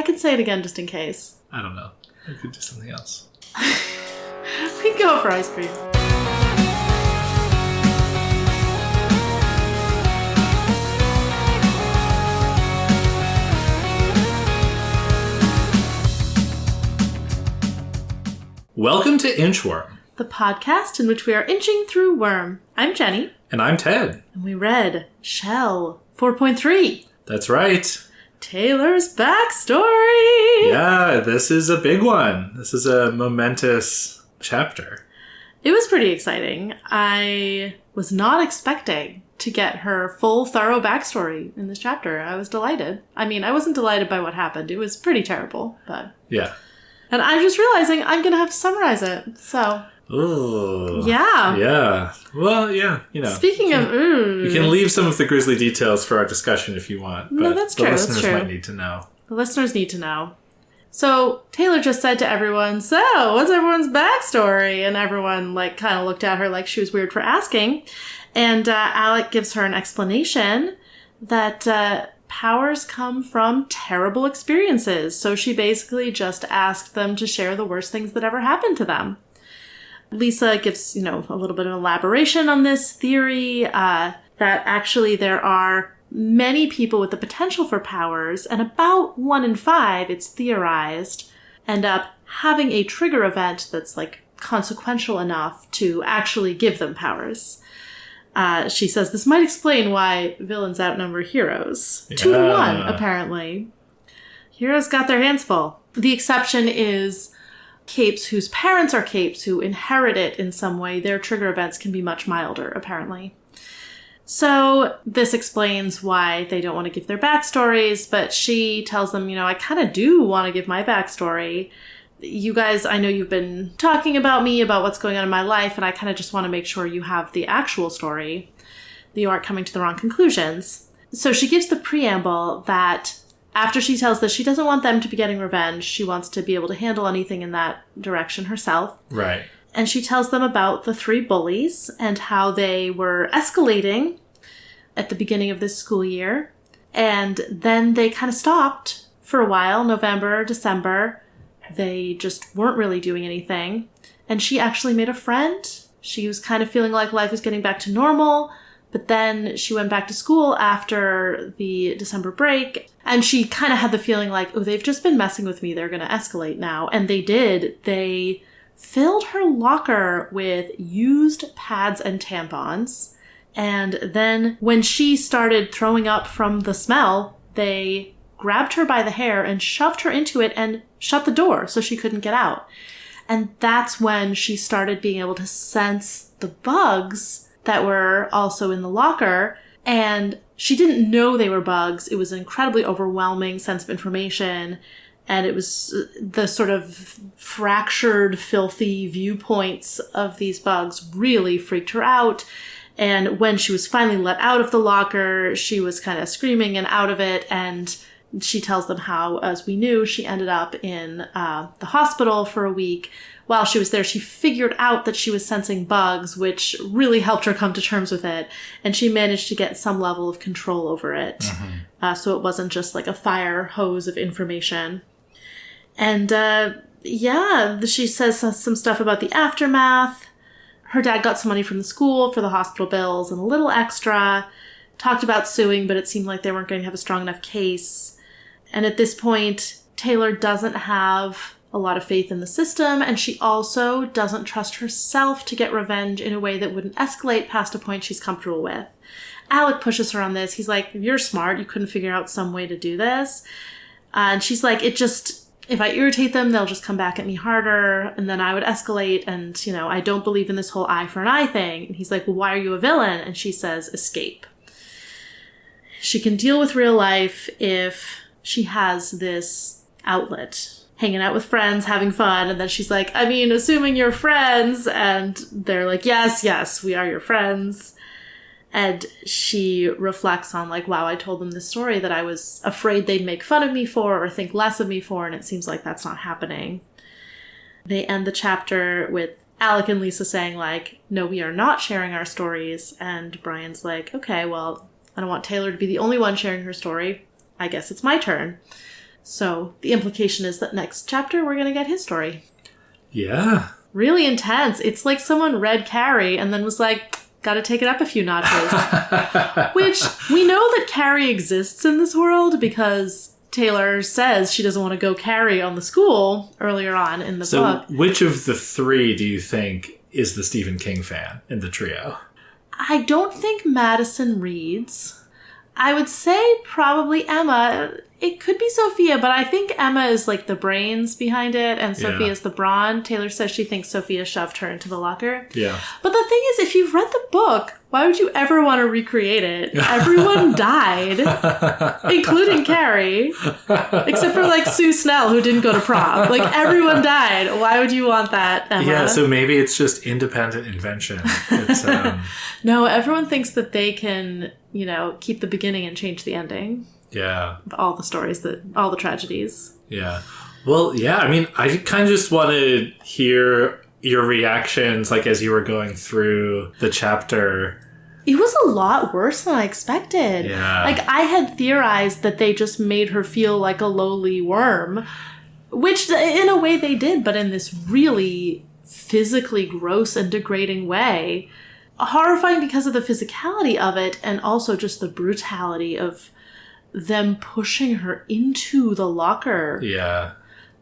can say it again just in case. I don't know. We could do something else. We can go for ice cream. Welcome to Inchworm, the podcast in which we are inching through worm. I'm Jenny. And I'm Ted. And we read Shell 4.3. That's right. Taylor's backstory. Yeah, this is a big one. This is a momentous chapter. It was pretty exciting. I was not expecting to get her full, thorough backstory in this chapter. I was delighted. I mean, I wasn't delighted by what happened. It was pretty terrible, but... Yeah. And I'm just realizing I'm going to have to summarize it, so... Ooh. Yeah. Yeah. Well, yeah, you know. Speaking of... You can leave some of the grisly details for our discussion if you want. But no, that's true. The listeners might need to know. The listeners need to know. So, Taylor just said to everyone, so, what's everyone's backstory? And everyone, kind of looked at her like she was weird for asking. And Alec gives her an explanation that... powers come from terrible experiences. So she basically just asked them to share the worst things that ever happened to them. Lisa gives, a little bit of elaboration on this theory, that actually there are many people with the potential for powers, and about 1 in 5, it's theorized, end up having a trigger event that's consequential enough to actually give them powers. She says this might explain why villains outnumber heroes. Yeah. 2 to 1, apparently. Heroes got their hands full. The exception is capes whose parents are capes who inherit it in some way. Their trigger events can be much milder, apparently. So this explains why they don't want to give their backstories, but she tells them, I kind of do want to give my backstory. You guys, I know you've been talking about me, about what's going on in my life, and I kind of just want to make sure you have the actual story, that you aren't coming to the wrong conclusions. So she gives the preamble that after she tells this, she doesn't want them to be getting revenge. She wants to be able to handle anything in that direction herself. Right. And she tells them about the 3 bullies and how they were escalating at the beginning of this school year. And then they kind of stopped for a while, November, December. They just weren't really doing anything. And she actually made a friend. She was kind of feeling like life was getting back to normal. But then she went back to school after the December break. And she kind of had the feeling like, oh, they've just been messing with me. They're going to escalate now. And they did. They filled her locker with used pads and tampons. And then when she started throwing up from the smell, they grabbed her by the hair and shoved her into it and shut the door so she couldn't get out. And that's when she started being able to sense the bugs that were also in the locker. And she didn't know they were bugs. It was an incredibly overwhelming sense of information. And it was the sort of fractured, filthy viewpoints of these bugs really freaked her out. And when she was finally let out of the locker, she was kind of screaming and out of it. And she tells them how, as we knew, she ended up in the hospital for a week. While she was there, she figured out that she was sensing bugs, which really helped her come to terms with it. And she managed to get some level of control over it. Mm-hmm. So it wasn't just like a fire hose of information. And she says some stuff about the aftermath. Her dad got some money from the school for the hospital bills and a little extra. Talked about suing, but it seemed like they weren't going to have a strong enough case. And at this point, Taylor doesn't have a lot of faith in the system, and she also doesn't trust herself to get revenge in a way that wouldn't escalate past a point she's comfortable with. Alec pushes her on this. He's like, you're smart. You couldn't figure out some way to do this. And she's like, if I irritate them, they'll just come back at me harder, and then I would escalate, and, I don't believe in this whole eye for an eye thing. And he's like, well, why are you a villain? And she says, escape. She can deal with real life if she has this outlet. Hanging out with friends, having fun, and then she's like, assuming you're friends, and they're like, yes, we are your friends. And she reflects on wow, I told them this story that I was afraid they'd make fun of me for or think less of me for, and it seems like that's not happening. They end the chapter with Alec and Lisa saying no, we are not sharing our stories, and Brian's like, okay, well, I don't want Taylor to be the only one sharing her story. I guess it's my turn. So the implication is that next chapter we're going to get his story. Yeah. Really intense. It's like someone read Carrie and then was like, gotta take it up a few notches. Which, we know that Carrie exists in this world because Taylor says she doesn't want to go Carrie on the school earlier on in the book. So which of the three do you think is the Stephen King fan in the trio? I don't think Madison reads. I would say probably Emma. It could be Sophia, but I think Emma is like the brains behind it and Sophia is the brawn. Taylor says she thinks Sophia shoved her into the locker. Yeah. But the thing is, if you've read the book, why would you ever want to recreate it? Everyone died, including Carrie, except for like Sue Snell, who didn't go to prom. Like, everyone died. Why would you want that, Emma? Yeah, so maybe it's just independent invention. It's, No, everyone thinks that they can, you know, keep the beginning and change the ending. Yeah. Of all the stories, all the tragedies. Yeah. Well, yeah, I mean, I kind of just want to hear your reactions, like, as you were going through the chapter. It was a lot worse than I expected. Yeah. Like, I had theorized that they just made her feel like a lowly worm, which in a way they did, but in this really physically gross and degrading way. Horrifying because of the physicality of it and also just the brutality of them pushing her into the locker. Yeah.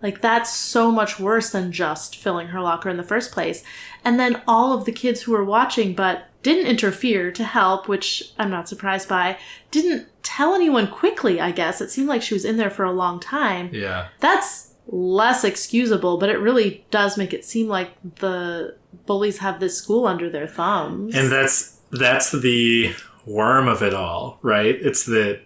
Like, that's so much worse than just filling her locker in the first place. And then all of the kids who were watching but didn't interfere to help, which I'm not surprised by, didn't tell anyone quickly, I guess. It seemed like she was in there for a long time. Yeah. That's less excusable, but it really does make it seem like the bullies have this school under their thumbs. And that's the worm of it all, right? It's that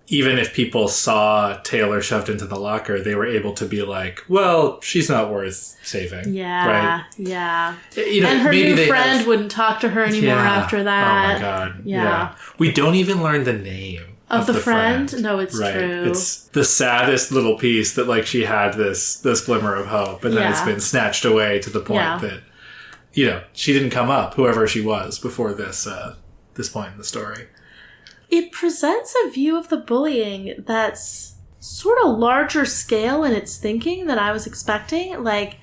even if people saw Taylor shoved into the locker, they were able to be like, well, she's not worth saving. Yeah, right? Yeah. You know, and her new friend wouldn't talk to her anymore after that. Oh my God. Yeah. We don't even learn the name of the friend. No, it's true. It's the saddest little piece that, like, she had this glimmer of hope, and then it's been snatched away to the point that, you know, she didn't come up, whoever she was, before this point in the story. It presents a view of the bullying that's sort of larger scale in its thinking than I was expecting. Like,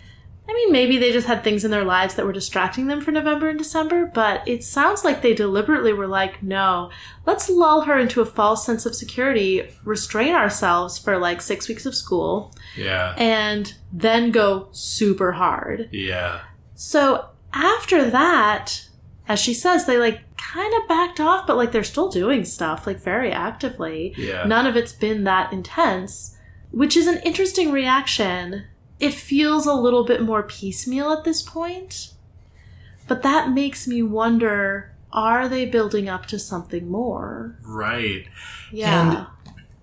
I mean, maybe they just had things in their lives that were distracting them for November and December, but it sounds like they deliberately were like, no, let's lull her into a false sense of security, restrain ourselves for like 6 weeks of school, and then go super hard. Yeah. So after that, as she says, they like kind of backed off, but like they're still doing stuff like very actively. Yeah. None of it's been that intense, which is an interesting reaction. It feels a little bit more piecemeal at this point, but that makes me wonder, are they building up to something more? Right. Yeah. And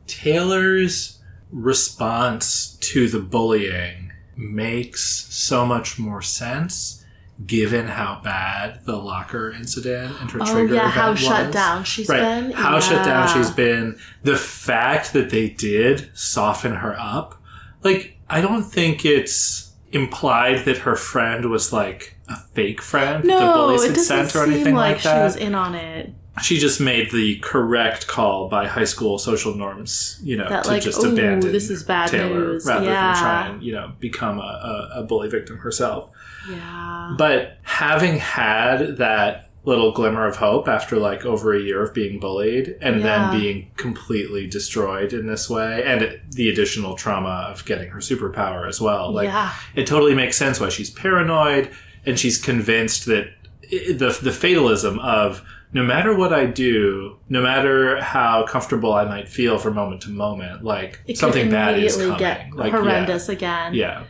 Taylor's response to the bullying makes so much more sense given how bad the locker incident and her trigger event how was. shut down she's been. How shut down she's been. The fact that they did soften her up. Like, I don't think it's implied that her friend was like a fake friend that the bullies had sent or anything like that. She was in on it. She just made the correct call by high school social norms, you know, that, to like, just abandon this is bad Taylor news. rather than try and, you know, become a bully victim herself. Yeah. But having had that little glimmer of hope after like over a year of being bullied and then being completely destroyed in this way, and the additional trauma of getting her superpower as well, like it totally makes sense why she's paranoid, and she's convinced that the fatalism of no matter what I do, no matter how comfortable I might feel from moment to moment, like something bad is coming. Get like horrendous again. Yeah.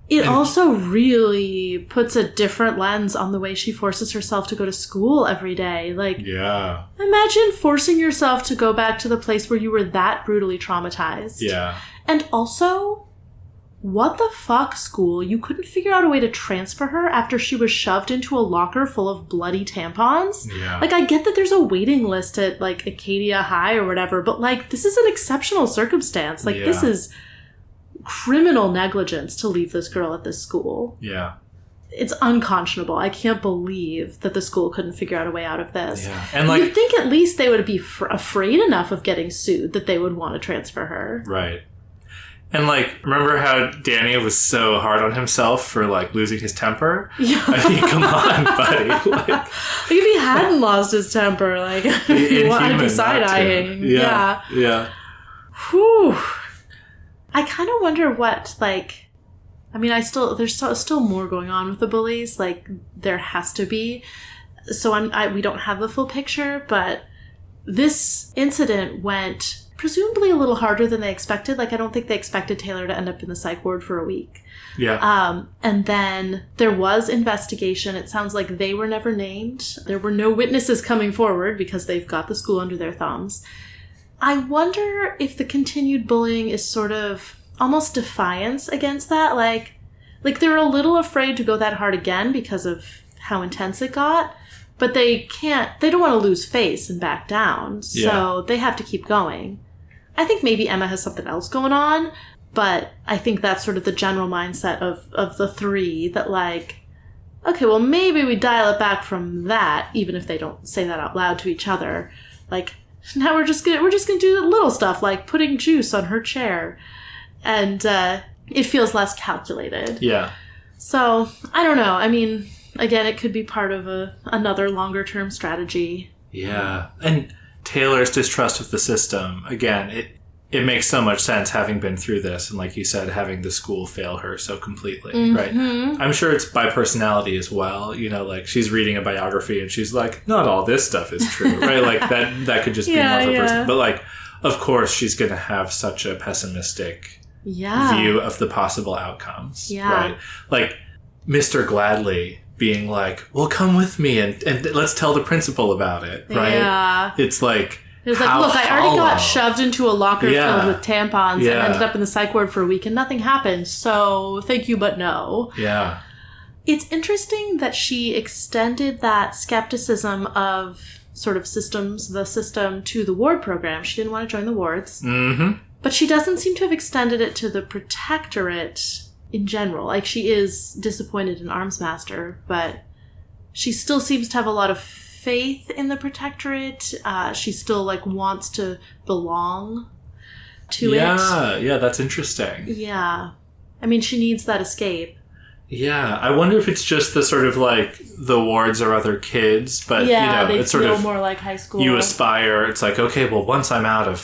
It also really puts a different lens on the way she forces herself to go to school every day. Like, imagine forcing yourself to go back to the place where you were that brutally traumatized. Yeah. And also, what the fuck, school? You couldn't figure out a way to transfer her after she was shoved into a locker full of bloody tampons? Yeah. Like, I get that there's a waiting list at, like, Acadia High or whatever, but, like, this is an exceptional circumstance. Like, this is criminal negligence to leave this girl at this school. Yeah. It's unconscionable. I can't believe that the school couldn't figure out a way out of this. Yeah. And like, you'd think at least they would be afraid enough of getting sued that they would want to transfer her. Right. And, like, remember how Danny was so hard on himself for, like, losing his temper? Yeah. I mean, come on, buddy. Like, if he hadn't lost his temper, like, I'd be side-eyeing. Yeah. Yeah. Whew. I kind of wonder what, like... I mean, there's still more going on with the bullies. Like, there has to be. So we don't have the full picture, but this incident went presumably a little harder than they expected. Like, I don't think they expected Taylor to end up in the psych ward for a week. Yeah. And then there was investigation. It sounds like they were never named. There were no witnesses coming forward because they've got the school under their thumbs. I wonder if the continued bullying is sort of almost defiance against that. Like they're a little afraid to go that hard again because of how intense it got. But they don't want to lose face and back down. So they have to keep going. I think maybe Emma has something else going on, but I think that's sort of the general mindset of the three that, like, okay, well, maybe we dial it back from that, even if they don't say that out loud to each other. Like, now we're just gonna do little stuff like putting juice on her chair. And it feels less calculated. Yeah. So, I don't know. I mean, again, it could be part of another longer term strategy. Yeah. And Taylor's distrust of the system, again, it makes so much sense having been through this. And like you said, having the school fail her so completely, right? I'm sure it's by personality as well. You know, like she's reading a biography and she's like, not all this stuff is true, right? Like that could just be more of a person. But like, of course, she's going to have such a pessimistic view of the possible outcomes, right? Like Mr. Gladly being like, well, come with me and let's tell the principal about it, right? Yeah. It's like, look, I already got shoved into a locker filled with tampons and ended up in the psych ward for a week and nothing happened. So thank you, but no. Yeah. It's interesting that she extended that skepticism of sort of the system to the ward program. She didn't want to join the wards. Mm-hmm. But she doesn't seem to have extended it to the Protectorate in general. Like, she is disappointed in Armsmaster, but she still seems to have a lot of faith in the Protectorate. She still, like, wants to belong to it. Yeah, that's interesting. Yeah. I mean, she needs that escape. Yeah, I wonder if it's just the sort of, like, the wards are other kids, but, you know, they it's sort feel of more like high school. You aspire. It's like, okay, well, once I'm out of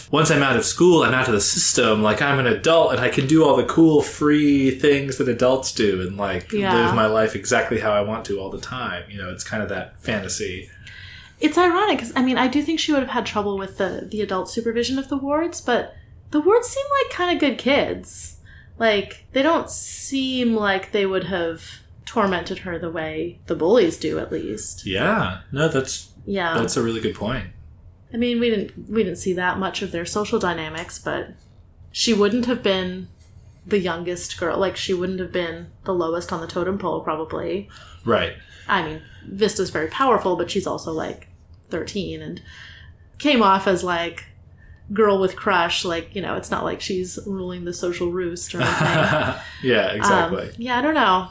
school, I'm out of the system. Like, I'm an adult and I can do all the cool, free things that adults do and, like, live my life exactly how I want to all the time. You know, it's kind of that fantasy. It's ironic because, I mean, I do think she would have had trouble with the adult supervision of the wards, but the wards seem like kind of good kids. Like, they don't seem like they would have tormented her the way the bullies do, at least. Yeah. No, that's a really good point. I mean, we didn't see that much of their social dynamics, but she wouldn't have been the youngest girl. Like, she wouldn't have been the lowest on the totem pole, probably. Right. I mean, Vista's very powerful, but she's also, like, 13 and came off as, like, girl with crush. Like, you know, it's not like she's ruling the social roost or anything. Yeah, exactly. I don't know.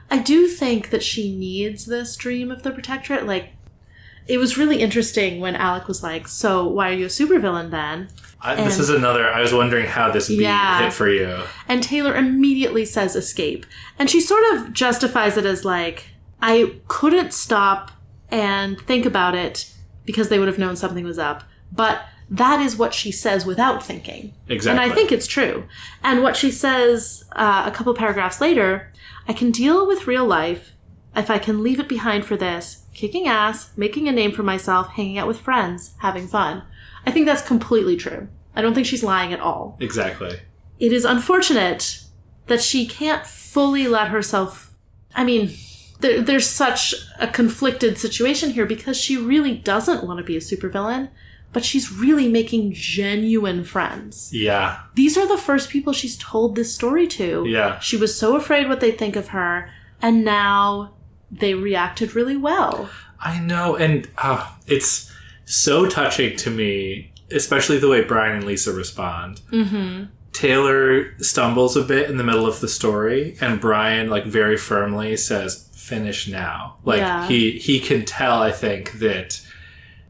I do think that she needs this dream of the Protectorate. Like, it was really interesting when Alec was like, so why are you a supervillain then? This is another, I was wondering how this beat hit for you. And Taylor immediately says escape. And she sort of justifies it as like, I couldn't stop and think about it because they would have known something was up. But that is what she says without thinking. Exactly. And I think it's true. And what she says a couple paragraphs later, I can deal with real life if I can leave it behind for this, kicking ass, making a name for myself, hanging out with friends, having fun. I think that's completely true. I don't think she's lying at all. Exactly. It is unfortunate that she can't fully let herself... I mean, there's such a conflicted situation here because she really doesn't want to be a supervillain, but she's really making genuine friends. Yeah. These are the first people she's told this story to. Yeah. She was so afraid what they'd think of her, and now they reacted really well. I know, and it's so touching to me, especially the way Brian and Lisa respond. Mm-hmm. Taylor stumbles a bit in the middle of the story, and Brian, like, very firmly says, finish now. Like, he can tell, I think, that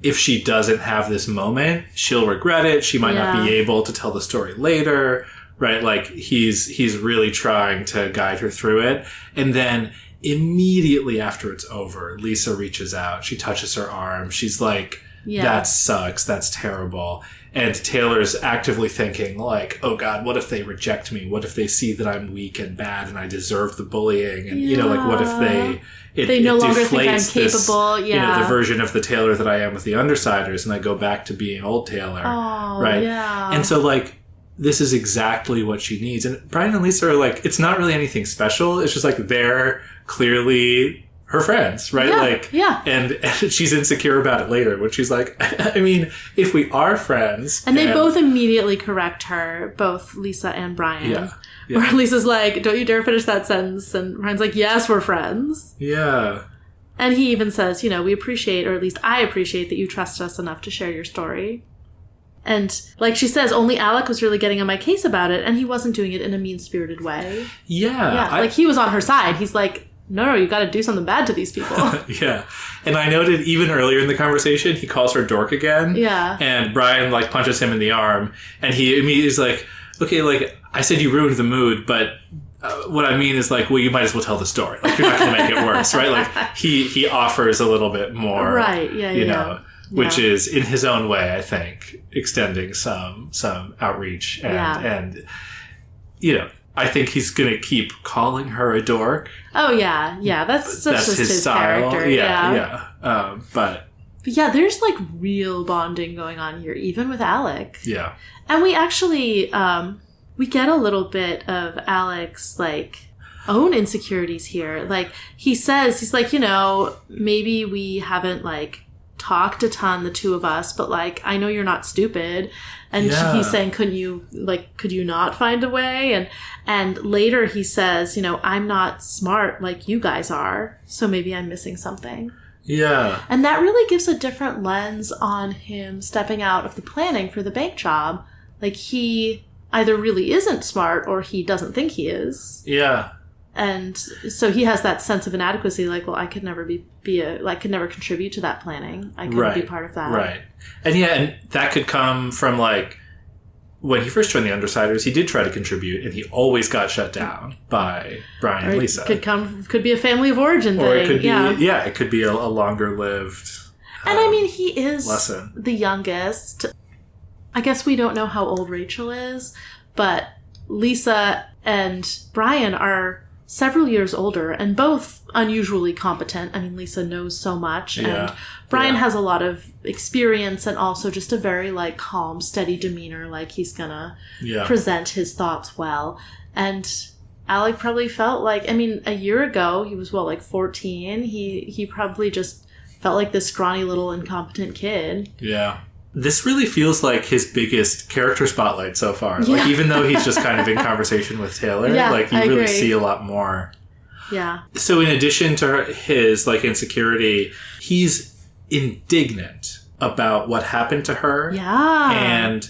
if she doesn't have this moment, she'll regret it. She might not be able to tell the story later. right? Like, he's really trying to guide her through it. And then immediately after it's over, Lisa reaches out. She touches her arm. She's like, that sucks. That's terrible. And Taylor's actively thinking, like, oh God, what if they reject me? What if they see that I'm weak and bad and I deserve the bullying? And, you know, like, what if they no longer think I'm deflates capable? this, you know, the version of the Taylor that I am with the Undersiders, and I go back to being old Taylor. Oh, right? Yeah. And so, like, this is exactly what she needs. And Brian and Lisa are like, it's not really anything special. It's just like, they're clearly her friends, right? And she's insecure about it later when she's like, I mean, if we are friends. And they both immediately correct her, both Lisa and Brian. Yeah. Where Lisa's like, don't you dare finish that sentence. And Brian's like, yes, we're friends. Yeah. And he even says, you know, we appreciate, or at least I appreciate, that you trust us enough to share your story. And like she says, only Alec was really getting on my case about it, and he wasn't doing it in a mean-spirited way. Yeah. Like, he was on her side. He's like, no, you got to do something bad to these people. Yeah. And I noted even earlier in the conversation, he calls her dork again. Yeah. And Brian, like, punches him in the arm. And he immediately is like, okay, like, I said you ruined the mood, but what I mean is, like, well, you might as well tell the story. Like, you're not going to make it worse, right? Like, he offers a little bit more. Right, yeah, you know, which is, in his own way, I think, extending some outreach. And, you know, I think he's going to keep calling her a dork. Oh, yeah. Yeah, that's just his style. character. Yeah. But yeah, there's, like, real bonding going on here, even with Alec. Yeah. And we actually, we get a little bit of Alec's, like, own insecurities here. Like, he says, he's like, you know, maybe we haven't, like, talked a ton, the two of us, but, like, I know you're not stupid. And he's saying, could you not find a way? And later he says, you know, I'm not smart like you guys are, so maybe I'm missing something. Yeah. And that really gives a different lens on him stepping out of the planning for the bank job. Like, he either really isn't smart or he doesn't think he is. Yeah. And so he has that sense of inadequacy, like, well, I could never could never contribute to that planning. I couldn't be part of that. Right. And that could come from, like, when he first joined the Undersiders, he did try to contribute, and he always got shut down by Brian and Lisa. Could be a family of origin thing. Or it could be, it could be a longer-lived and I mean, he is lesson. The youngest. I guess we don't know how old Rachel is, but Lisa and Brian are several years older and both unusually competent. I mean, Lisa knows so much, and Brian has a lot of experience and also just a very, like, calm, steady demeanor, like he's gonna present his thoughts well. And Alec probably felt like, I mean, a year ago, he was, 14? He probably just felt like this scrawny little incompetent kid. Yeah. This really feels like his biggest character spotlight so far. Yeah. Like, even though he's just kind of in conversation with Taylor, like, you really see a lot more. Yeah. So in addition to his, like, insecurity, he's indignant about what happened to her. Yeah. And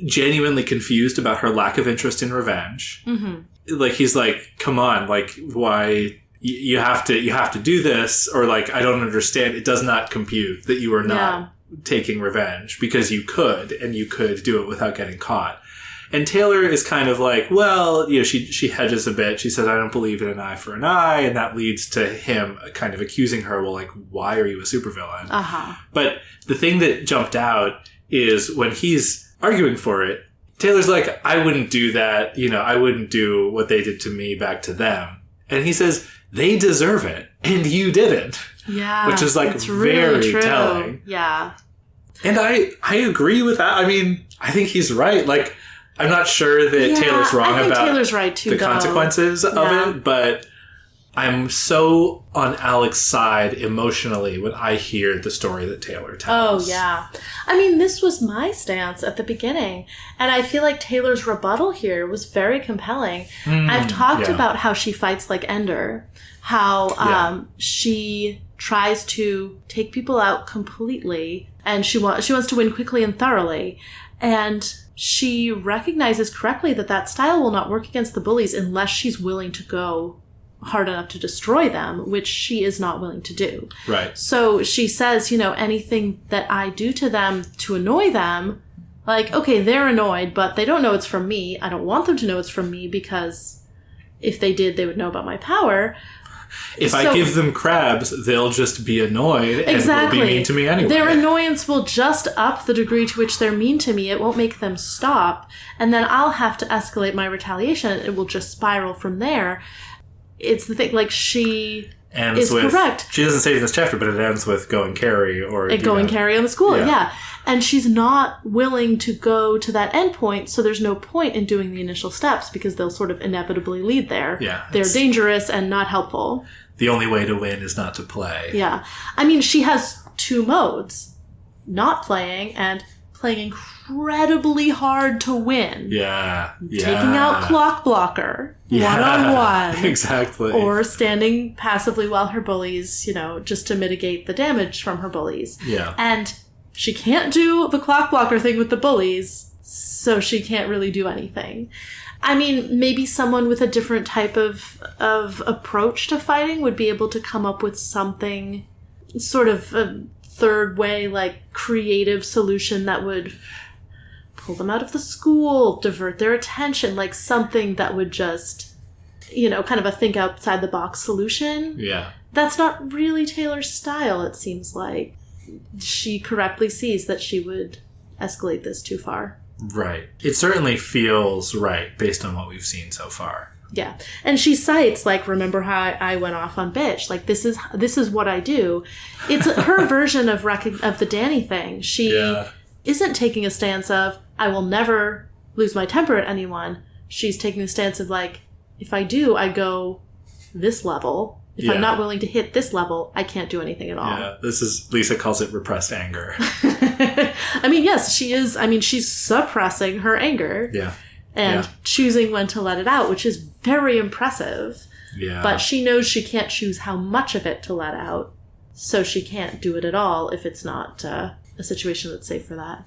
genuinely confused about her lack of interest in revenge. Mm-hmm. Like, he's like, come on, like, why... You have to do this, or, like, I don't understand. It does not compute that you are not taking revenge, because you could do it without getting caught. And Taylor is kind of like, well, you know, she hedges a bit. She says, I don't believe in an eye for an eye. And that leads to him kind of accusing her, well, like, why are you a supervillain? Uh-huh. But the thing that jumped out is when he's arguing for it, Taylor's like, I wouldn't do that. You know, I wouldn't do what they did to me back to them. And he says, they deserve it, and you didn't. Yeah. Which is, like, very telling. Yeah. And I agree with that. I mean, I think he's right. Like, I'm not sure that Taylor's wrong about Taylor's right too, the consequences of it, but I'm so on Alec's side emotionally when I hear the story that Taylor tells. Oh, yeah. I mean, this was my stance at the beginning, and I feel like Taylor's rebuttal here was very compelling. I've talked about how she fights like Ender, how she tries to take people out completely, and she wants to win quickly and thoroughly, and she recognizes correctly that style will not work against the bullies unless she's willing to go hard enough to destroy them, which she is not willing to do. Right. So she says, you know, anything that I do to them to annoy them, Like, okay, they're annoyed, but they don't know it's from me. I don't want them to know it's from me because if they did, they would know about my power. If I give them crabs, they'll just be annoyed and will be mean to me anyway. Their annoyance will just up the degree to which they're mean to me. It won't make them stop. And then I'll have to escalate my retaliation. It will just spiral from there. It's the thing, like, she is correct. She doesn't say it in this chapter, but it ends with going Carrie or... going Carrie on the school, yeah. And she's not willing to go to that end point, so there's no point in doing the initial steps because they'll sort of inevitably lead there. Yeah. They're dangerous and not helpful. The only way to win is not to play. Yeah. I mean, she has two modes. Not playing and playing incredibly hard to win. Yeah. Taking out clock blocker. One-on-one. Exactly. Or standing passively while her bullies, just to mitigate the damage from her bullies. Yeah. And she can't do the clock blocker thing with the bullies, so she can't really do anything. I mean, maybe someone with a different type of approach to fighting would be able to come up with something, sort of a third way, like creative solution that would pull them out of the school, divert their attention, like something that would just, kind of a think outside the box solution. Yeah. That's not really Taylor's style, it seems like. She correctly sees that she would escalate this too far. Right. It certainly feels right based on what we've seen so far. Yeah. And she cites, like, remember how I went off on bitch? Like, this is what I do. It's her version of the Danny thing. She isn't taking a stance of, I will never lose my temper at anyone. She's taking the stance of, like, if I do, I go this level. If I'm not willing to hit this level, I can't do anything at all. Yeah, Lisa calls it repressed anger. I mean, yes, she is. I mean, she's suppressing her anger. Yeah. And choosing when to let it out, which is very impressive. Yeah. But she knows she can't choose how much of it to let out. So she can't do it at all if it's not a situation that's safe for that.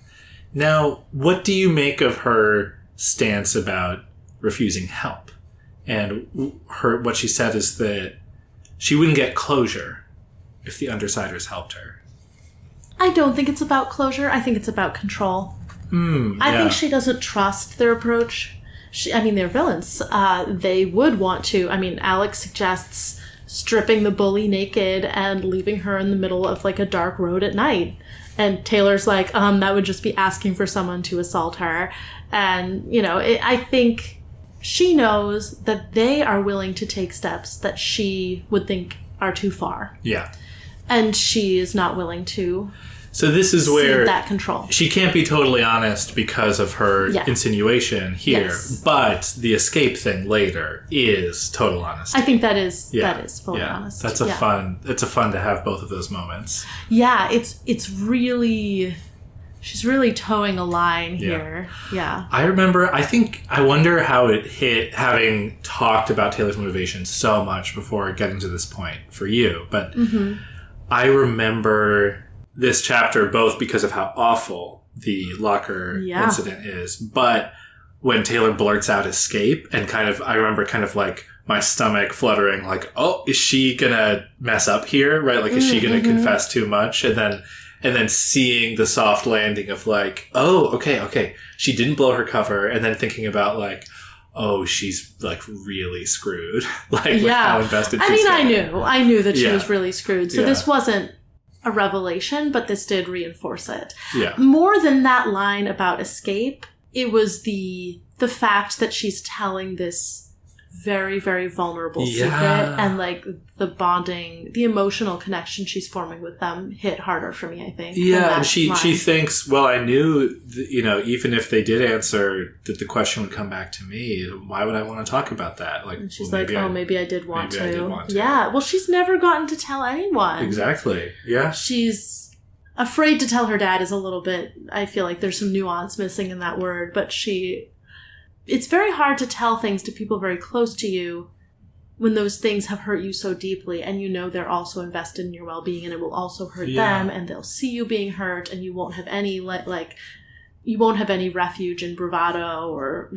Now, what do you make of her stance about refusing help? And what she said is that she wouldn't get closure if the Undersiders helped her. I don't think it's about closure. I think it's about control. I think she doesn't trust their approach. They're villains. They would want to. I mean, Alec suggests stripping the bully naked and leaving her in the middle of, like, a dark road at night. And Taylor's like, that would just be asking for someone to assault her. And, I think she knows that they are willing to take steps that she would think are too far. Yeah. And she is not willing to. So this is where that control. She can't be totally honest because of her insinuation here, but the escape thing later is total honesty. I think that is fully honest. That's it's fun to have both of those moments. Yeah, it's really, she's really towing a line here. Yeah. I wonder how it hit, having talked about Taylor's motivation so much before getting to this point for you, but I remember this chapter both because of how awful the locker incident is, but when Taylor blurts out escape and I remember like my stomach fluttering, like, oh, is she gonna mess up here? Right? Like, is she gonna confess too much? And then seeing the soft landing of, like, oh, okay. She didn't blow her cover. And then thinking about, like, oh, she's, like, really screwed. Like, with how invested she's getting. I knew that she was really screwed. So this wasn't a revelation, but this did reinforce it. Yeah. More than that line about escape, it was the fact that she's telling this very, very vulnerable secret, and, like, the bonding, the emotional connection she's forming with them hit harder for me, I think. Yeah, and she thinks, well, I knew, even if they did answer, that the question would come back to me. Why would I want to talk about that? Like, and she's maybe I did want to. to. Yeah, well, she's never gotten to tell anyone. Exactly, yeah. She's afraid to tell her dad is a little bit, I feel like there's some nuance missing in that word, but it's very hard to tell things to people very close to you when those things have hurt you so deeply, and they're also invested in your well-being, and it will also hurt them, and they'll see you being hurt, and you won't have any refuge in bravado or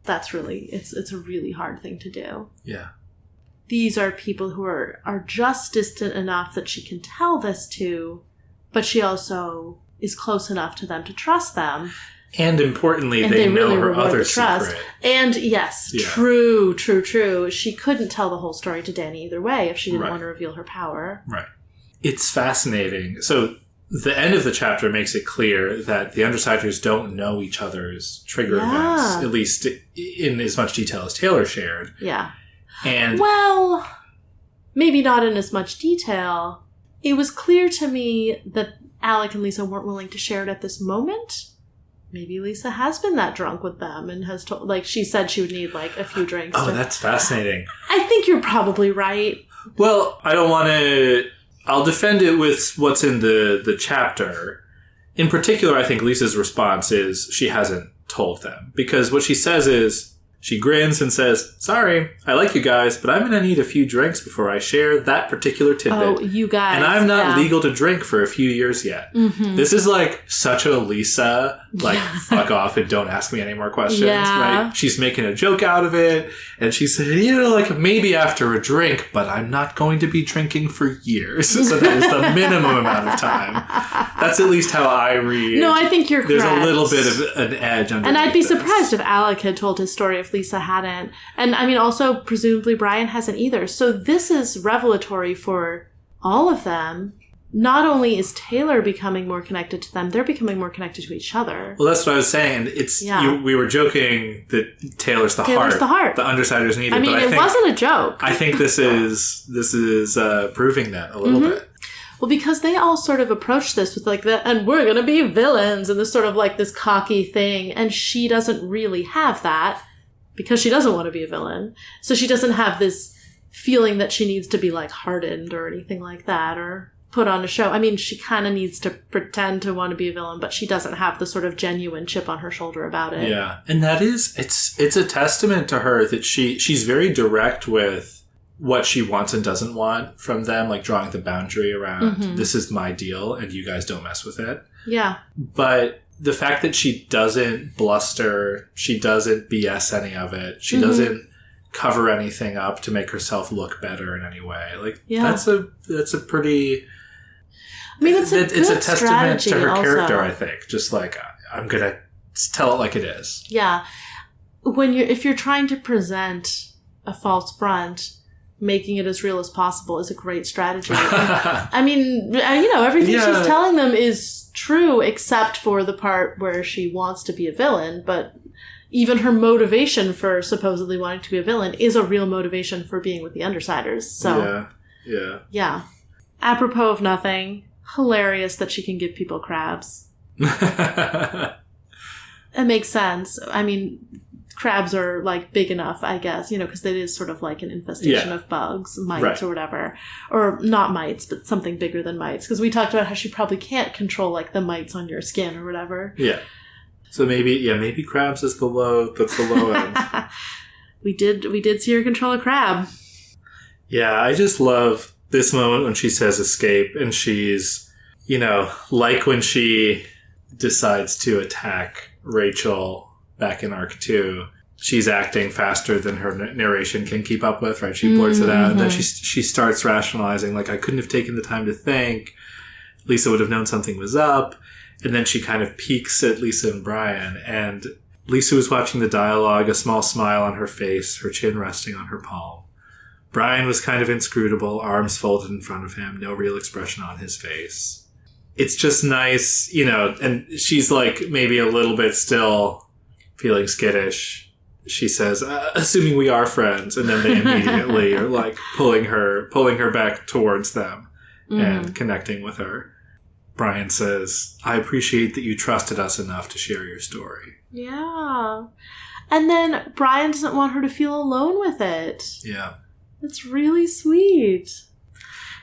that's really it's a really hard thing to do. Yeah. These are people who are just distant enough that she can tell this to, but she also is close enough to them to trust them. And importantly, and they know really her other trust. secret. And yes, true. She couldn't tell the whole story to Danny either way if she didn't want to reveal her power. Right. It's fascinating. So the end of the chapter makes it clear that the Undersiders don't know each other's trigger events, at least in as much detail as Taylor shared. Yeah. And well, maybe not in as much detail. It was clear to me that Alec and Lisa weren't willing to share it at this moment. Maybe Lisa has been that drunk with them and has told, like, she said she would need, like, a few drinks. Oh, that's fascinating. I think you're probably right. Well, I don't want to... I'll defend it with what's in the chapter. In particular, I think Lisa's response is she hasn't told them. Because what she says is, she grins and says, sorry, I like you guys, but I'm going to need a few drinks before I share that particular tidbit. Oh, you guys. And I'm not legal to drink for a few years yet. Mm-hmm. This is like such a Lisa, like, fuck off and don't ask me any more questions, right? She's making a joke out of it. And she said, like, maybe after a drink, but I'm not going to be drinking for years. So that is the minimum amount of time. That's at least how I read. No, I think you're correct. There's a little bit of an edge underneath. And I'd be surprised if Alec had told his story if Lisa hadn't. And I mean, also, presumably Brian hasn't either. So this is revelatory for all of them. Not only is Taylor becoming more connected to them, they're becoming more connected to each other. Well, that's what I was saying. It's we were joking that Taylor's the heart. The Undersiders need it. I mean, it wasn't a joke. I think this is proving that a little bit. Well, because they all sort of approach this with like and we're going to be villains and this sort of like this cocky thing. And she doesn't really have that because she doesn't want to be a villain. So she doesn't have this feeling that she needs to be like hardened or anything like that or put on a show. I mean, she kind of needs to pretend to want to be a villain, but she doesn't have the sort of genuine chip on her shoulder about it. Yeah. And that is, it's a testament to her that she's very direct with what she wants and doesn't want from them, like drawing the boundary around this is my deal and you guys don't mess with it. Yeah. But the fact that she doesn't bluster, she doesn't BS any of it, she doesn't cover anything up to make herself look better in any way. Like that's a pretty... I mean, it's a testament to her also. Character, I think. Just like, I'm going to tell it like it is. Yeah. If you're trying to present a false front, making it as real as possible is a great strategy. I mean, everything she's telling them is true except for the part where she wants to be a villain, but even her motivation for supposedly wanting to be a villain is a real motivation for being with the Undersiders. So yeah. Apropos of nothing, hilarious that she can give people crabs. It makes sense. I mean, crabs are like big enough, I guess, because it is sort of like an infestation of bugs, mites or whatever. Or not mites, but something bigger than mites. Because we talked about how she probably can't control like the mites on your skin or whatever. Yeah. So maybe crabs is the low end. We did see her control a crab. Yeah, I just love this moment when she says escape and she's, like when she decides to attack Rachel back in Arc 2, she's acting faster than her narration can keep up with, right? She blurts it out and then she starts rationalizing, like, I couldn't have taken the time to think. Lisa would have known something was up. And then she kind of peeks at Lisa and Brian, and Lisa was watching the dialogue, a small smile on her face, her chin resting on her palm. Brian was kind of inscrutable, arms folded in front of him, no real expression on his face. It's just nice, and she's like maybe a little bit still feeling skittish. She says, assuming we are friends, and then they immediately are like pulling her back towards them and connecting with her. Brian says, I appreciate that you trusted us enough to share your story. Yeah. And then Brian doesn't want her to feel alone with it. Yeah. That's really sweet.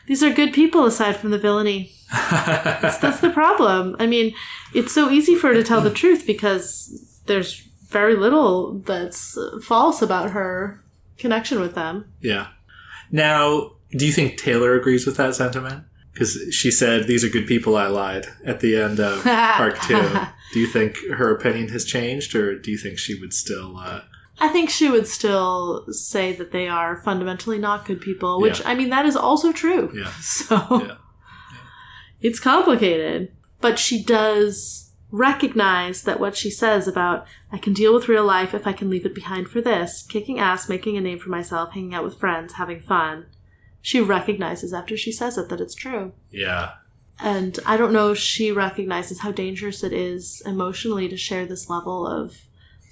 These are good people aside from the villainy. That's the problem. I mean, it's so easy for her to tell the truth because there's very little that's false about her connection with them. Yeah. Now, do you think Taylor agrees with that sentiment? Because she said, these are good people, I lied, at the end of Arc 2. Do you think her opinion has changed, or do you think she would still... I think she would still say that they are fundamentally not good people, which, I mean, that is also true. Yeah. So, it's complicated. But she does recognize that what she says about, I can deal with real life if I can leave it behind for this, kicking ass, making a name for myself, hanging out with friends, having fun. She recognizes after she says it that it's true. Yeah. And I don't know if she recognizes how dangerous it is emotionally to share this level of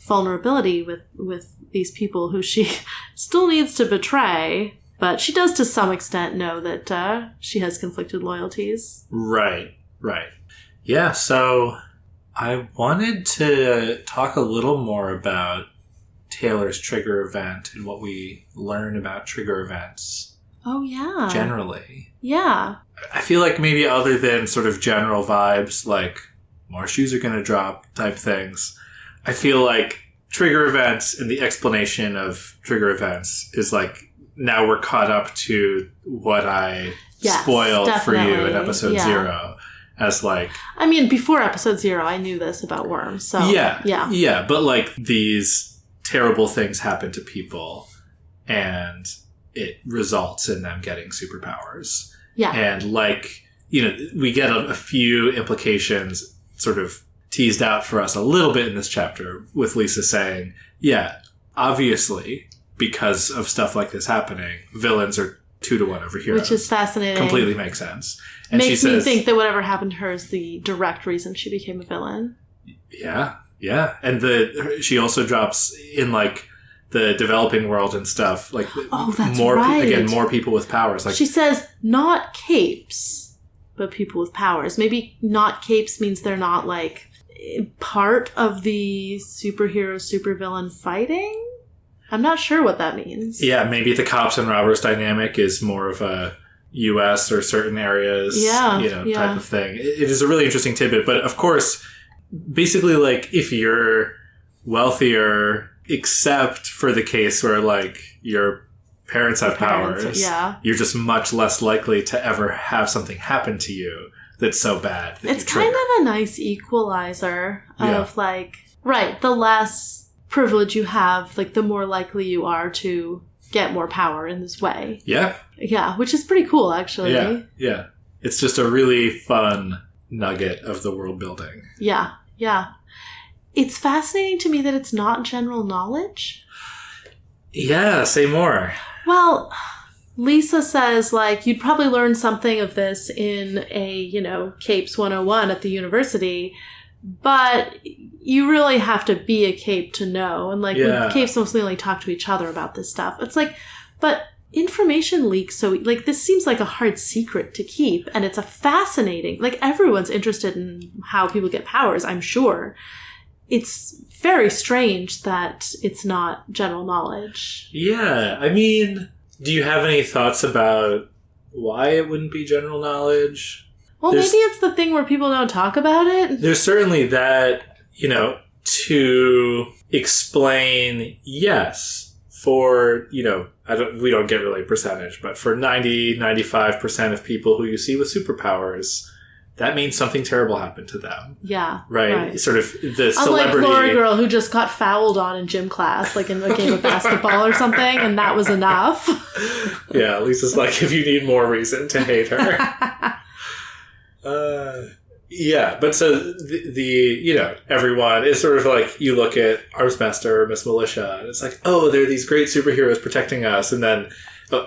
vulnerability with these people who she still needs to betray. But she does to some extent know that she has conflicted loyalties. Right. Yeah, so I wanted to talk a little more about Taylor's trigger event and what we learn about trigger events. Oh, yeah. Generally. Yeah. I feel like maybe other than sort of general vibes, like more shoes are going to drop type things, I feel like trigger events and the explanation of trigger events is like, now we're caught up to what I spoiled definitely. for you in episode 0. As like... I mean, before episode 0, I knew this about worms, so... Yeah, but like these terrible things happen to people and it results in them getting superpowers. Yeah. And like, you know, we get a few implications sort of teased out for us a little bit in this chapter with Lisa saying, yeah, obviously, because of stuff like this happening, villains are 2-to-1 over heroes. Which is fascinating. Completely makes sense. And Makes she says, me think that whatever happened to her is the direct reason she became a villain. Yeah. And she also drops in like the developing world and stuff. Like that's more right. More people with powers. Like she says not capes, but people with powers. Maybe not capes means they're not like part of the superhero supervillain fighting. I'm not sure what that means. Yeah, maybe the cops and robbers dynamic is more of a U.S. or certain areas, type of thing. It is a really interesting tidbit. But of course, basically, like, if you're wealthier, except for the case where, like, your parents have powers, you're just much less likely to ever have something happen to you that's so bad that it's kind of a nice equalizer of, like, right, the less privilege you have, like, the more likely you are to get more power in this way. Yeah, which is pretty cool, actually. Yeah. It's just a really fun nugget of the world building. Yeah. It's fascinating to me that it's not general knowledge. Yeah, say more. Well, Lisa says, like, you'd probably learn something of this in a, Capes 101 at the university, but you really have to be a Cape to know. And, like, Capes mostly only talk to each other about this stuff. It's like, but information leaks, so, like, this seems like a hard secret to keep. And it's a fascinating, like, everyone's interested in how people get powers, I'm sure. It's very strange that it's not general knowledge. Yeah, I mean, do you have any thoughts about why it wouldn't be general knowledge? Well, maybe it's the thing where people don't talk about it. There's certainly that, to explain, yes, for, we don't get really a percentage, but for 95% of people who you see with superpowers, that means something terrible happened to them. Yeah. Right? Sort of the celebrity... Unlike Laura Girl, who just got fouled on in gym class, like in a game of basketball or something, and that was enough. Yeah, Lisa's like, if you need more reason to hate her. Yeah, but so the everyone is sort of like, you look at Armsmaster or Miss Militia, and it's like, oh, there are these great superheroes protecting us, and then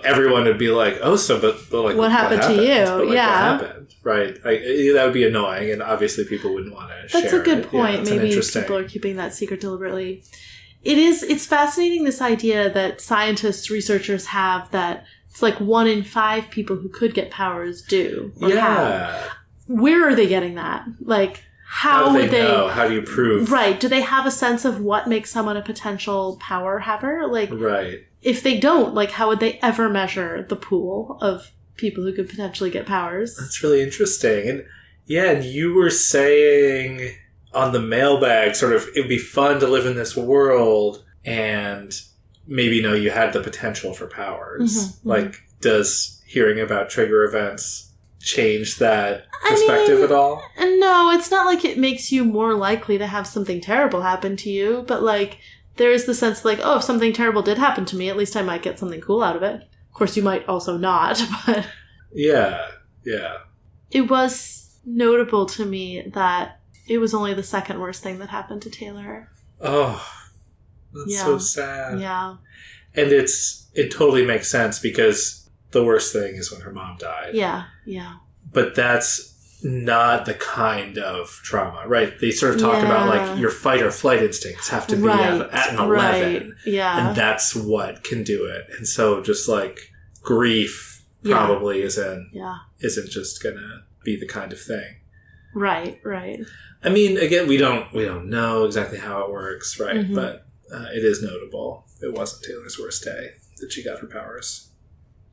everyone would be like, oh, so but like, what happened to you? But, like, what happened? Right? Like, that would be annoying, and obviously people wouldn't want to share it. That's a good point. Maybe people are keeping that secret deliberately. It's fascinating, this idea that scientists, researchers have, that it's like 1 in 5 people who could get powers do or have. Where are they getting that? Like, how would they know? How do you prove? Right. Do they have a sense of what makes someone a potential power haver? Like, right. If they don't, like, how would they ever measure the pool of people who could potentially get powers? That's really interesting. And you were saying on the mailbag, sort of, it'd be fun to live in this world and maybe know you had the potential for powers. Mm-hmm, like, does hearing about trigger events change that perspective at all? No, it's not like it makes you more likely to have something terrible happen to you, but, like, there is the sense, like, oh, if something terrible did happen to me, at least I might get something cool out of it. Of course, you might also not, but... Yeah. It was notable to me that it was only the second worst thing that happened to Taylor. Oh, that's so sad. Yeah. And it totally makes sense because the worst thing is when her mom died. Yeah, yeah. But that's not the kind of trauma, right? They sort of talk about like your fight or flight instincts have to be at an 11. Right. Yeah. And that's what can do it. And so just like grief probably isn't just gonna be the kind of thing. Right, right. I mean, again, we don't know exactly how it works, right? Mm-hmm. But it is notable. It wasn't Taylor's worst day that she got her powers.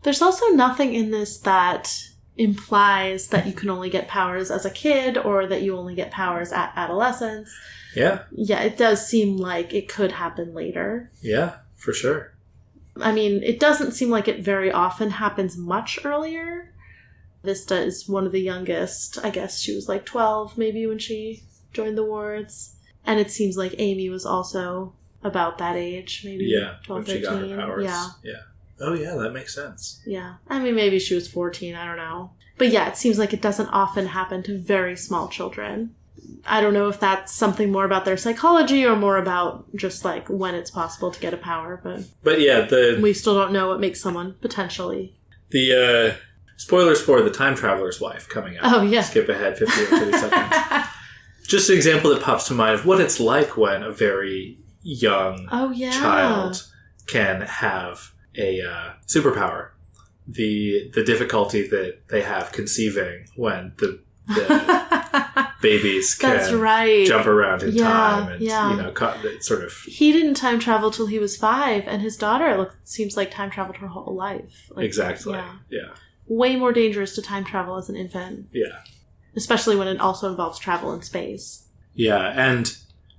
There's also nothing in this that implies that you can only get powers as a kid or that you only get powers at adolescence. Yeah. Yeah, it does seem like it could happen later. Yeah, for sure. I mean, it doesn't seem like it very often happens much earlier. Vista is one of the youngest. I guess she was like 12 maybe when she joined the wards. And it seems like Amy was also about that age, maybe 12, 13. When she got her powers. Yeah. Oh, yeah, that makes sense. Yeah. I mean, maybe she was 14, I don't know. But yeah, it seems like it doesn't often happen to very small children. I don't know if that's something more about their psychology or more about just like when it's possible to get a power, but yeah, we still don't know what makes someone potentially. The spoilers for The Time Traveler's Wife coming up. Oh, yeah. Skip ahead 50 or 30 seconds. Just an example that pops to mind of what it's like when a very young child can have a superpower. The difficulty that they have conceiving when the babies can jump around in time and sort of. He didn't time travel till he was 5, and his daughter seems like time traveled her whole life. Like, exactly. Yeah. Way more dangerous to time travel as an infant. Yeah. Especially when it also involves travel in space. Yeah, and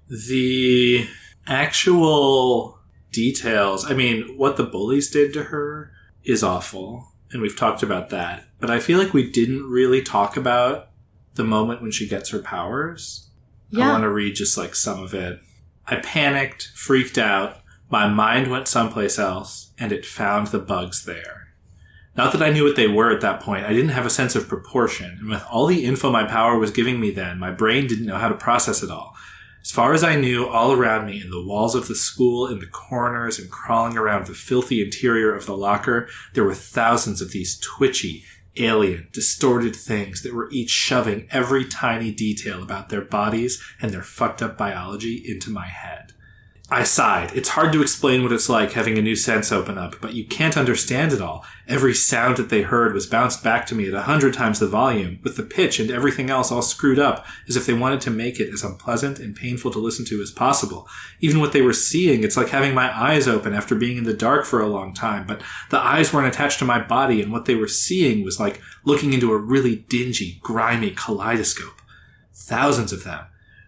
the actual details, I mean, what the bullies did to her is awful, and we've talked about that. But I feel like we didn't really talk about the moment when she gets her powers. Yeah. I want to read just like some of it. I panicked, freaked out. My mind went someplace else, and it found the bugs there. Not that I knew what they were at that point. I didn't have a sense of proportion. And with all the info my power was giving me then, my brain didn't know how to process it all. As far as I knew, all around me, in the walls of the school, in the corners, and crawling around the filthy interior of the locker, there were thousands of these twitchy, alien, distorted things that were each shoving every tiny detail about their bodies and their fucked up biology into my head. I sighed. It's hard to explain what it's like having a new sense open up, but you can't understand it all. Every sound that they heard was bounced back to me at 100 times the volume, with the pitch and everything else all screwed up, as if they wanted to make it as unpleasant and painful to listen to as possible. Even what they were seeing, it's like having my eyes open after being in the dark for a long time, but the eyes weren't attached to my body, and what they were seeing was like looking into a really dingy, grimy kaleidoscope. Thousands of them.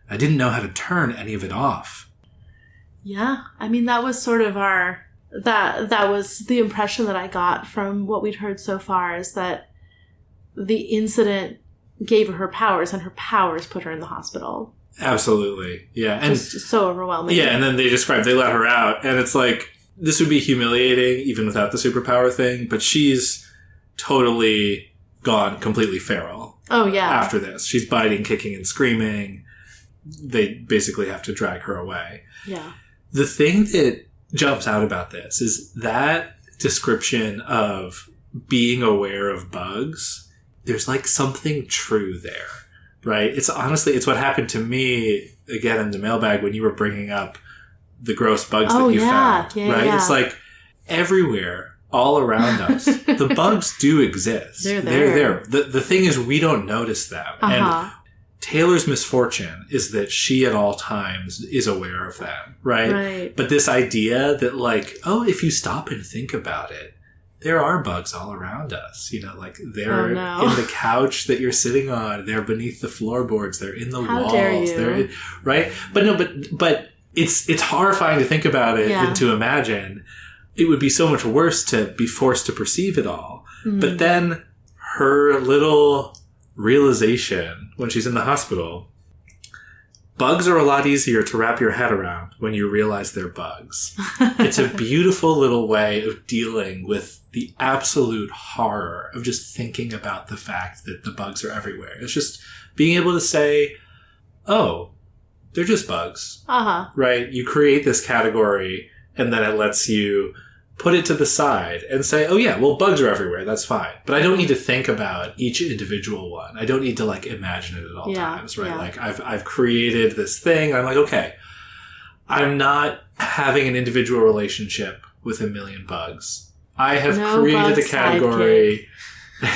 I didn't know how to turn any of it off. Yeah, I mean, that was sort of that was the impression that I got from what we'd heard so far, is that the incident gave her powers, and her powers put her in the hospital. Absolutely, yeah. And just so overwhelming. Yeah, and then they let her out, and it's like, this would be humiliating even without the superpower thing, but she's totally gone completely feral. Oh, yeah. After this. She's biting, kicking, and screaming. They basically have to drag her away. Yeah. The thing that jumps out about this is that description of being aware of bugs. There's like something true there, right? It's what happened to me again in the mailbag when you were bringing up the gross bugs that you found, right? Yeah. It's like everywhere, all around us, the bugs do exist. They're there. The thing is, we don't notice them. And Taylor's misfortune is that she at all times is aware of them, right? But this idea that like, oh, if you stop and think about it, there are bugs all around us. You know, like they're in the couch that you're sitting on, they're beneath the floorboards, they're in the walls. Dare you? They're right? But it's horrifying to think about it and to imagine. It would be so much worse to be forced to perceive it all. Mm. But then her little realization when she's in the hospital bugs are a lot easier to wrap your head around when you realize they're bugs. It's a beautiful little way of dealing with the absolute horror of just thinking about the fact that the bugs are everywhere. It's just being able to say, oh, they're just bugs. Uh-huh. Right? You create this category, and then it lets you put it to the side and say, oh yeah, well, bugs are everywhere. That's fine. But I don't need to think about each individual one. I don't need to like imagine it at all times, right? Yeah. Like I've created this thing. I'm like, okay, I'm not having an individual relationship with a million bugs. I have created a category.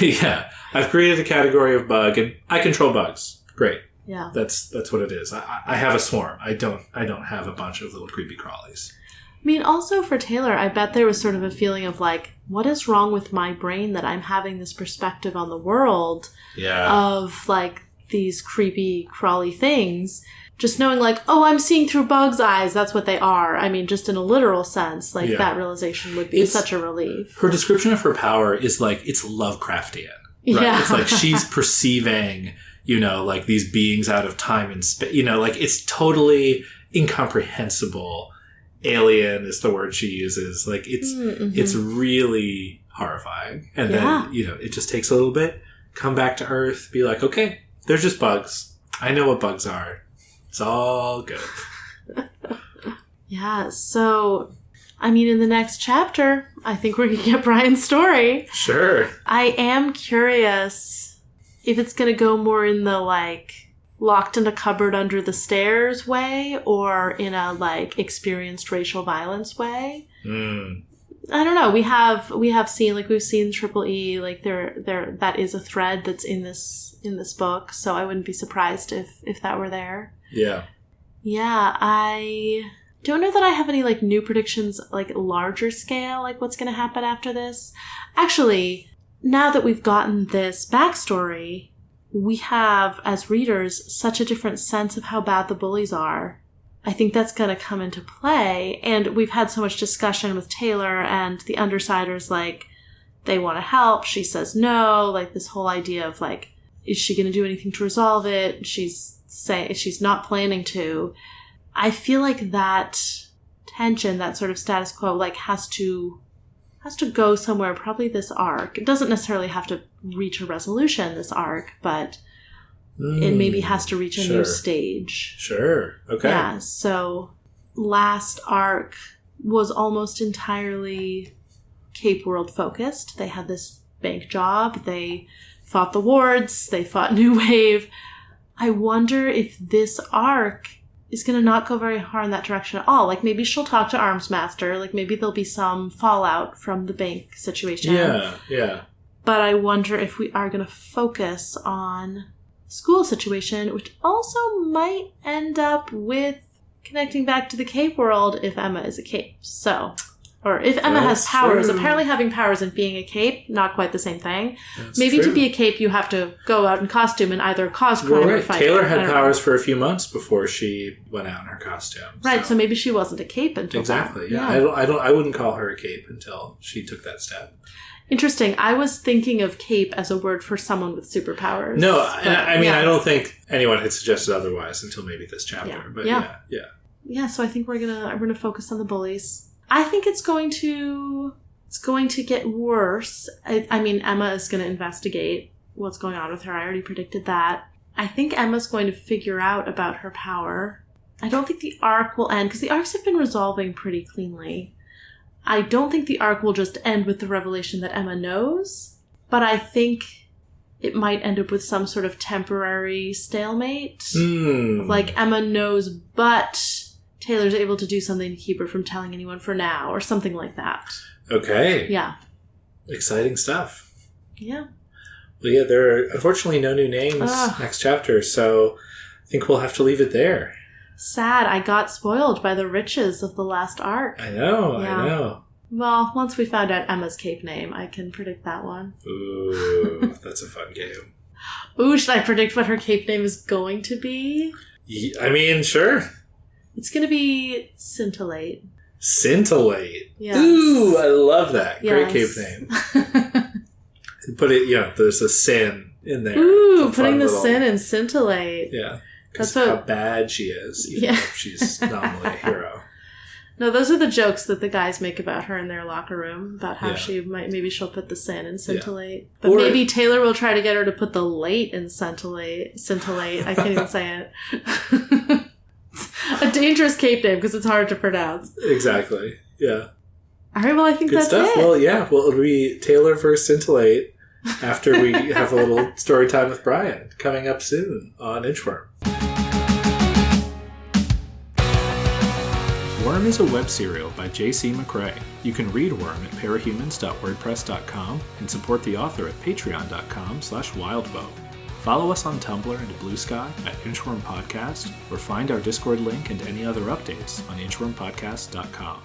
Yeah. I've created a category of bug, and I control bugs. Great. Yeah. That's what it is. I have a swarm. I don't have a bunch of little creepy crawlies. I mean, also for Taylor, I bet there was sort of a feeling of like, what is wrong with my brain that I'm having this perspective on the world of like these creepy, crawly things? Just knowing like, oh, I'm seeing through bugs' eyes. That's what they are. I mean, just in a literal sense, like that realization would be such a relief. Her description of her power is like, it's Lovecraftian. Right? Yeah. It's like she's perceiving, like these beings out of time and space. Like it's totally incomprehensible. Alien is the word she uses. Like it's really horrifying. And then, it just takes a little bit, come back to Earth, be like, okay, they're just bugs. I know what bugs are. It's all good. Yeah. So, I mean, in the next chapter, I think we're going to get Brian's story. Sure. I am curious if it's going to go more in the like locked in a cupboard under the stairs way, or in a like experienced racial violence way. I don't know. We have seen, like, we've seen Triple E, like there that is a thread that's in this book, so I wouldn't be surprised if that were there. Yeah. Yeah, I don't know that I have any like new predictions, like larger scale, like what's going to happen after this. Actually, now that we've gotten this backstory, we have, as readers, such a different sense of how bad the bullies are. I think that's going to come into play. And we've had so much discussion with Taylor and the Undersiders, like, they want to help. She says no. Like, this whole idea of, like, is she going to do anything to resolve it? She's not planning to. I feel like that tension, that sort of status quo, like, has to go somewhere, probably this arc. It doesn't necessarily have to reach a resolution, this arc, but it maybe has to reach a new stage. Sure. Okay. Yeah, so last arc was almost entirely Cape World focused. They had this bank job. They fought the wards. They fought New Wave. I wonder if this arc is going to not go very far in that direction at all. Like, maybe she'll talk to Armsmaster. Like, maybe there'll be some fallout from the bank situation. Yeah. But I wonder if we are going to focus on school situation, which also might end up with connecting back to the Cape world if Emma is a Cape. So, or if Emma has powers. True. Apparently having powers and being a Cape, not quite the same thing. That's maybe true. To be a Cape, you have to go out in costume and either cause crime or fight. Taylor had powers for a few months before she went out in her costume. Right, so maybe she wasn't a Cape until exactly. Yeah. I wouldn't call her a Cape until she took that step. Interesting. I was thinking of Cape as a word for someone with superpowers. No, I mean, I don't think anyone had suggested otherwise until maybe this chapter. Yeah. But yeah. Yeah, so I think we're gonna focus on the bullies. I think it's going to get worse. I mean, Emma is going to investigate what's going on with her. I already predicted that. I think Emma's going to figure out about her power. I don't think the arc will end, because the arcs have been resolving pretty cleanly. I don't think the arc will just end with the revelation that Emma knows, but I think it might end up with some sort of temporary stalemate. Like, Emma knows, but Taylor's able to do something to keep her from telling anyone for now, or something like that. Okay. Yeah. Exciting stuff. Yeah. Well, yeah, there are unfortunately no new names next chapter, so I think we'll have to leave it there. Sad. I got spoiled by the riches of the last arc. I know. Well, once we found out Emma's Cape name, I can predict that one. Ooh, that's a fun game. Ooh, should I predict what her Cape name is going to be? I mean, sure. It's going to be Scintillate. Scintillate? Yes. Ooh, I love that. Yes. Great Cape name. Put it, there's a sin in there. Ooh, putting the sin in Scintillate. Yeah. Because how bad she is, even if she's nominally a hero. No, those are the jokes that the guys make about her in their locker room, about how maybe she'll put the sin in scintillate. Yeah. But maybe Taylor will try to get her to put the late in scintillate. I can't even say it. A dangerous cape name because it's hard to pronounce. Exactly. Yeah. All right, well, I think that's stuff. it. Well, yeah. Well, it'll be Taylor versus scintillate after we have a little story time with Brian coming up soon on Inchworm. Worm is a web serial by J.C. McCrae. You can read Worm at parahumans.wordpress.com and support the author at patreon.com/wildbow. Follow us on Tumblr and Blue Sky at Inchworm Podcast, or find our Discord link and any other updates on inchwormpodcast.com.